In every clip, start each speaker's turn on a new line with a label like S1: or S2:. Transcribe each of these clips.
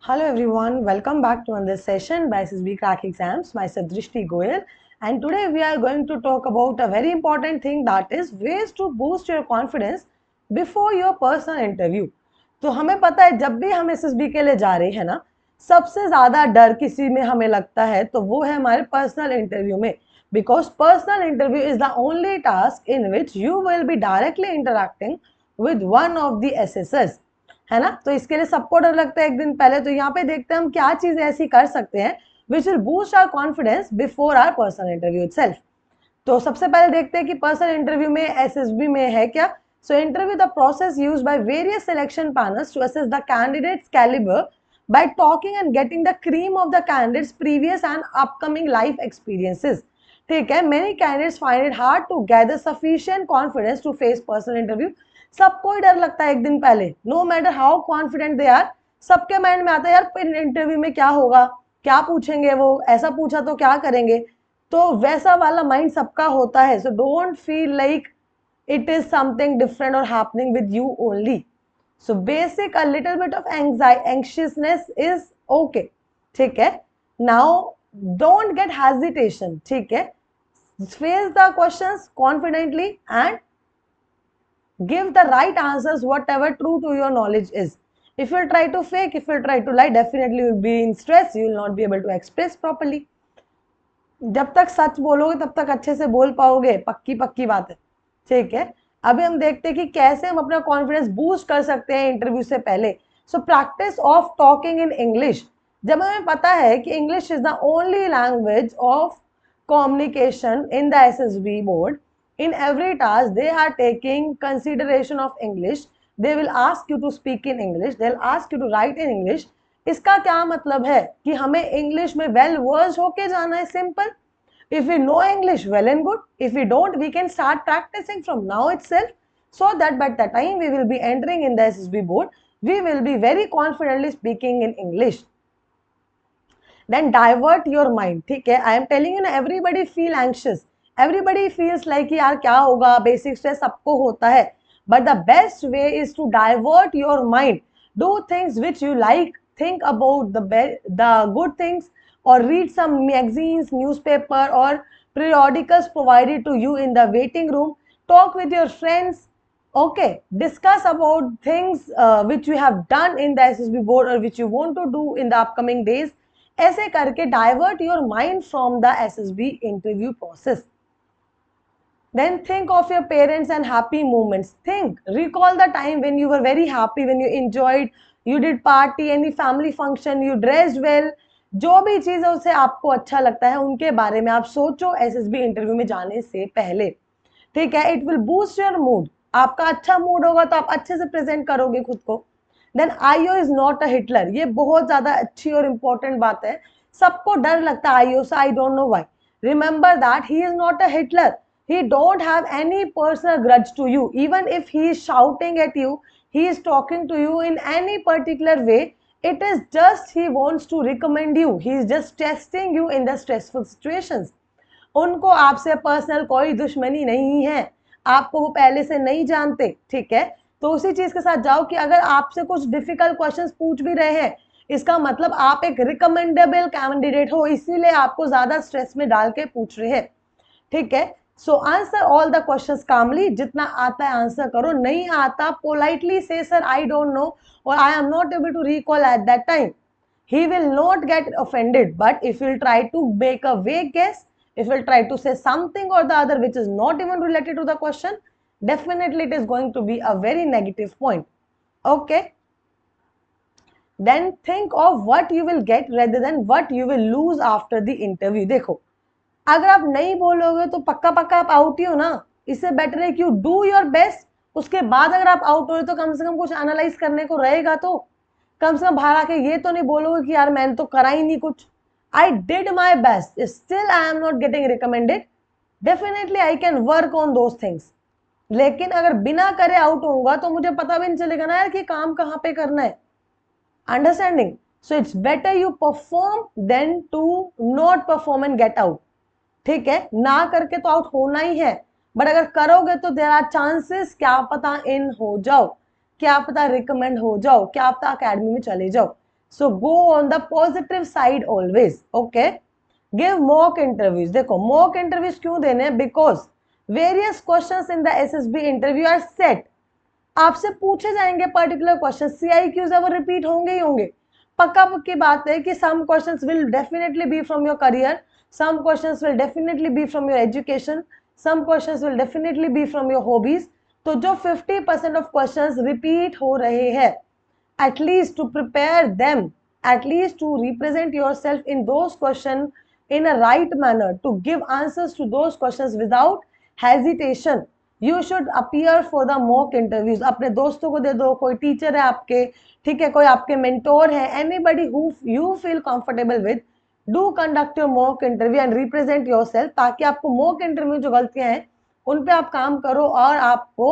S1: Hello everyone, welcome back to another session by SSB Crack Exams. Myself Drishti Goyal, and today we are going to talk about a very important thing, that is ways to boost your confidence before your personal interview. तो हमें पता है जब भी हम SSB के लिए जा रहे हैं ना, सबसे ज़्यादा डर किसी में हमें लगता है तो वो है हमारे पर्सनल इंटरव्यू में, because personal interview is the only task in which you will be directly interacting with one of the assessors, है ना। तो इसके लिए सबको डर लगता है एक दिन पहले। तो यहाँ पे देखते हैं हम क्या चीजें ऐसी कर सकते हैं which will boost our confidence before our personal interview itself. तो सबसे पहले देखते हैं कि पर्सनल इंटरव्यू में एसएसबी में है क्या। So interview the process used by various selection panels to assess the candidates calibre by talking and getting the cream of the candidates previous and upcoming life experiences. ठीक है, many candidates find it hard to gather sufficient confidence to face personal interview. सबको ही डर लगता है एक दिन पहले, no matter how confident they are, सबके माइंड में आता है यार इंटरव्यू में क्या होगा, क्या पूछेंगे, वो ऐसा पूछा तो क्या करेंगे। तो वैसा वाला माइंड सबका होता है। So don't feel like it is something different or happening with you only. So basic a little bit of anxiousness is okay. ठीक है, now don't get hesitation. ठीक है, face the questions confidently and give the right answers whatever true to your knowledge is. If you try to fake, if you try to lie, definitely you will be in stress, you will not be able to express properly. जब तक सच बोलोगे तब तक अच्छे से बोल पाओगे, पक्की पक्की बात है। ठीक है, अभी हम देखते हैं कि कैसे हम अपना कॉन्फिडेंस बूस्ट कर सकते हैं इंटरव्यू से पहले। So practice of talking in English. जब हमें पता है कि English is the only language of communication in the SSB board, in every task they are taking consideration of English. They will ask you to speak in English, they'll ask you to write in English. इसका क्या मतलब है कि हमें English में well versed होके जाना है, simple. If we know English, well and good. If we don't, we can start practicing from now itself, so that by the time we will be entering in the SSB board, we will be very confidently speaking in English. Then divert your mind. ठीक है, I am telling you, everybody feel anxious. Everybody feels like यार क्या होगा, basic stress सबको होता है. But the best way is to divert your mind. Do things which you like. Think about the good things, or read some magazines, newspaper, or periodicals provided to you in the waiting room. Talk with your friends. Okay, discuss about things which you have done in the SSB board or which you want to do in the upcoming days. ऐसे करके divert your mind from the SSB interview process. Then think of your parents and happy moments. Think, recall the time when you were very happy, when you enjoyed, you did party, any family function, you dressed well. जो भी चीज़ है उससे आपको अच्छा लगता है उनके बारे में आप सोचो एसएसबी इंटरव्यू में जाने से पहले। ठीक है, it will boost your mood. आपका अच्छा मूड होगा तो आप अच्छे से प्रेजेंट करोगे खुद को। Then IO is not a Hitler. ये बहुत ज्यादा अच्छी और इंपॉर्टेंट बात है। सबको डर लगता है आईओ से, आई don't know why. Remember that he is not a Hitler. He don't have any personal grudge to you. Even if he is shouting at you, he is talking to you in any particular way, it is just he wants to recommend you. He is just testing you in the stressful situations. उनको आपसे personal कोई दुश्मनी नहीं है, आपको वो पहले से नहीं जानते। ठीक है, तो उसी चीज के साथ जाओ कि अगर आपसे कुछ डिफिकल्ट क्वेश्चंस पूछ भी रहे हैं, इसका मतलब आप एक रिकमेंडेबल कैंडिडेट हो, इसीलिए आपको ज्यादा स्ट्रेस में डाल के पूछ रहे हैं। ठीक है, so answer all the questions calmly. जितना आता है आंसर करो, नहीं आता पोलाइटली से सर आई डोंट नो और I am not able to recall at that time. He will not get offended, but if you'll try to make a vague guess, if you'll try to say something or the other which is not even related to the question, definitely it is going to be a very negative point. Okay, then think of what you will get rather than what you will lose after the interview. देखो, अगर आप नहीं बोलोगे तो पक्का पक्का आप out ही हो ना। इससे बेटर है कि यू डू योर बेस्ट, उसके बाद अगर आप आउट हो रहे तो कम से कम कुछ एनालाइज करने को रहेगा। तो कम से कम बाहर आके ये तो नहीं बोलोगे कि यार मैंने तो करा ही नहीं कुछ, I did my best, still I am not getting recommended, definitely I can work on those things. लेकिन अगर बिना करे आउट होऊंगा तो मुझे पता भी नहीं चलेगा ना यार कि काम कहाँ पे करना है। Understanding? So it's better you perform then to not perform and get out. ठीक है, ना करके तो आउट होना ही है, बट अगर करोगे तो देयर आर चांसेस, क्या पता इन हो जाओ, क्या पता रिकमेंड हो जाओ, क्या पता अकेडमी में चले जाओ। So go on the positive side always. Okay, give mock interviews. देखो mock interviews क्यों देने हैं? Because various questions in the SSB interview are set. आपसे पूछे जाएंगे पर्टिकुलर क्वेश्चन, CIQs है वो रिपीट होंगे ही होंगे. पक्का पक्की बात है कि some questions will definitely be from your career, some questions will definitely be from your education, some questions will definitely be from your hobbies. तो जो 50% of questions repeat हो रहे हैं, at least to prepare them, at least to represent yourself in those questions in a right manner, to give answers to those questions without hesitation, you should appear for the mock interviews. अपने दोस्तों को दे दो, कोई teacher है आपके, ठीक है, कोई आपके मेंटोर है, anybody who you feel comfortable with, do conduct your mock interview and represent yourself, ताकि आपको mock interview जो गलतियां हैं उन पे आप काम करो और आपको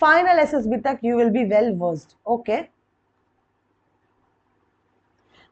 S1: फाइनल SSB तक you will be well versed. Okay.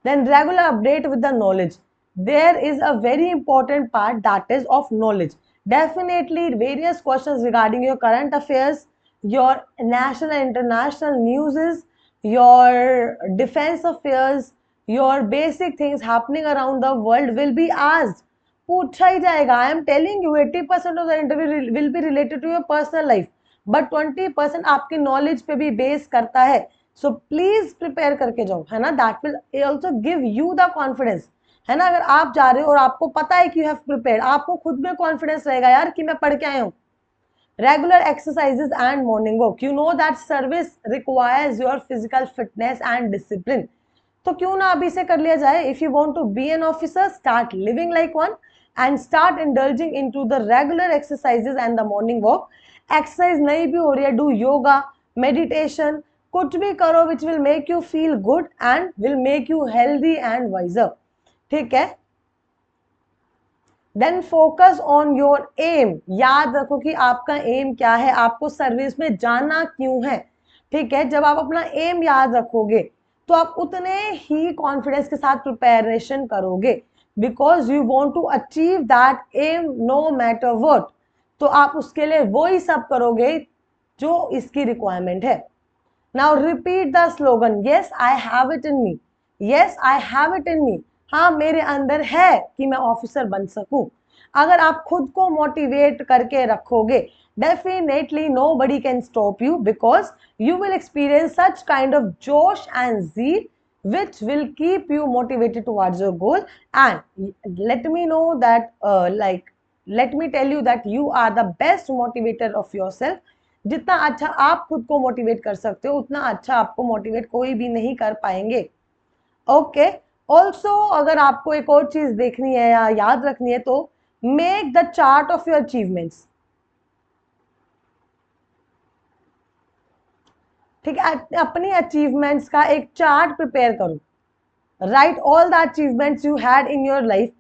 S1: Then regular update with the knowledge. There is a very important part that is of knowledge. Definitely various questions regarding your current affairs, your national and international news, your defense affairs, your basic things happening around the world will be asked. पूछा ही जाएगा. I am telling you 80% of the interview will be related to your personal life, but 20% आपके knowledge पे भी base करता है. So please prepare करके जाओ, है ना. That will also give you the confidence, है ना. अगर आप जा रहे हो और आपको पता है कि यू हैव प्रिपेयर्ड, आपको खुद में कॉन्फिडेंस रहेगा यार कि मैं पढ़ के आया हूँ. Regular exercises and morning walk. You know that service requires your physical fitness and discipline. तो क्यों ना अभी से कर लिया जाए. If you want to be an officer, start living like one and start indulging into the regular exercises and the morning walk. Exercise नहीं भी हो रही है, डू योगा, मेडिटेशन, कुछ भी करो which will make you feel good and will make you healthy and wiser. ठीक है. Then focus on your aim. याद रखो कि आपका एम क्या है, आपको सर्विस में जाना क्यों है. ठीक है. जब आप अपना एम याद रखोगे तो आप उतने ही कॉन्फिडेंस के साथ प्रिपरेशन करोगे, because you want to achieve that aim no matter what. तो आप उसके लिए वही सब करोगे जो इसकी रिक्वायरमेंट है. Now repeat the slogan. Yes, I have it in me. Yes, I have it in me. हाँ, मेरे अंदर है कि मैं ऑफिसर बन सकूं. अगर आप खुद को मोटिवेट करके रखोगे, definitely nobody can stop you, because you will experience such kind of josh and zeal which will keep you motivated towards your goal. And let me know that let me tell you that you are the best motivator of yourself. जितना अच्छा आप खुद को motivate कर सकते हो, उतना अच्छा आपको मोटिवेट कोई भी नहीं कर पाएंगे. ओके. ऑल्सो अगर आपको एक और चीज देखनी है या याद रखनी है तो make the chart of your achievements. ठीक है. अपनी अचीवमेंट्स का एक चार्ट प्रिपेयर करो. Write all the achievements you had in your life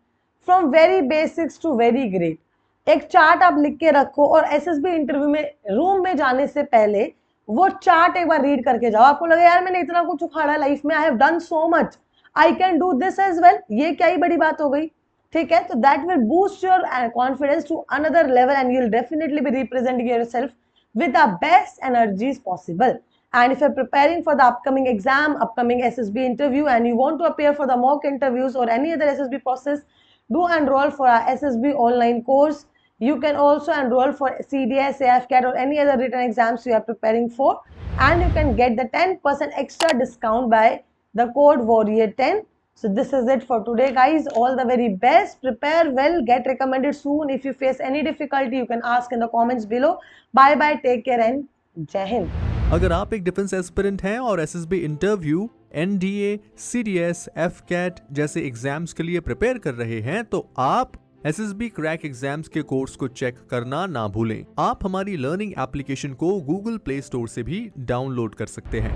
S1: from very basics to very great. एक चार्ट आप लिख के रखो और SSB इंटरव्यू में रूम में जाने से पहले वो चार्ट एक बार रीड करके जाओ. आपको लगे यार मैंने इतना कुछ उखाड़ा लाइफ में, I have done so much, I can do this as well. ये क्या ही बड़ी बात हो गई. ठीक है. तो that will boost your confidence to another level and you will definitely be representing yourself with the best energies possible. And if you're preparing for the upcoming exam, upcoming SSB interview, and you want to appear for the mock interviews or any other SSB process, do enroll for our SSB online course. You can also enroll for CDS, AFCAT or any other written exams you are preparing for, and you can get the 10% extra discount by the code warrior10. So this is it for today guys. All the very best. Prepare well, get recommended soon. If you face any difficulty you can ask in the comments below. Bye bye, take care and Jai Hind.
S2: अगर आप एक defence aspirant हैं और SSB interview, NDA, CDS, FCAT जैसे exams के लिए prepare कर रहे हैं तो आप SSB क्रैक एग्जाम्स के कोर्स को चेक करना ना भूलें. आप हमारी लर्निंग एप्लीकेशन को Google Play Store से भी डाउनलोड कर सकते हैं.